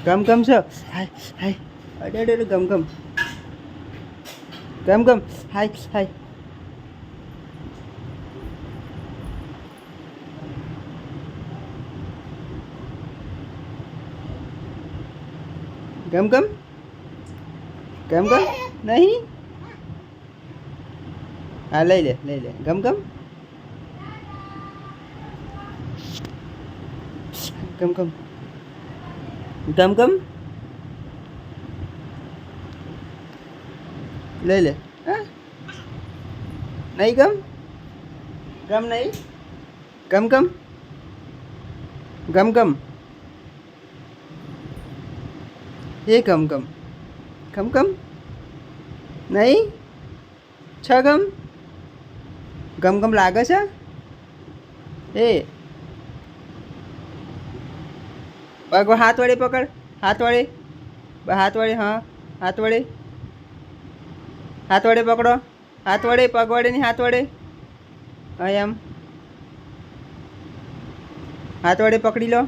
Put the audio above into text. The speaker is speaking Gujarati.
ગમ ગમ છો હાય હાય અડે અડે ગમ ગમ ગમ ગમ હાય હાય ગમ ગમ ગમ ગમ નહીં હા લઈ લે ગમ ગમ ગમ ગમ ગમ ગમ લઈ લે હા નહીં ગમ ગમ નહીં ગમ ગમ ગમ ગમ એ ગમ ગમ ગમ ગમ નહીં છ ગમ ગમ ગમ લાગે છે એ પગ હાથ વડે પકડ હાથ વડે હા હાથ વડે પકડો હાથ વડે પગ વડે નહીં હાથ વડે હા એમ હાથ વડે પકડી લો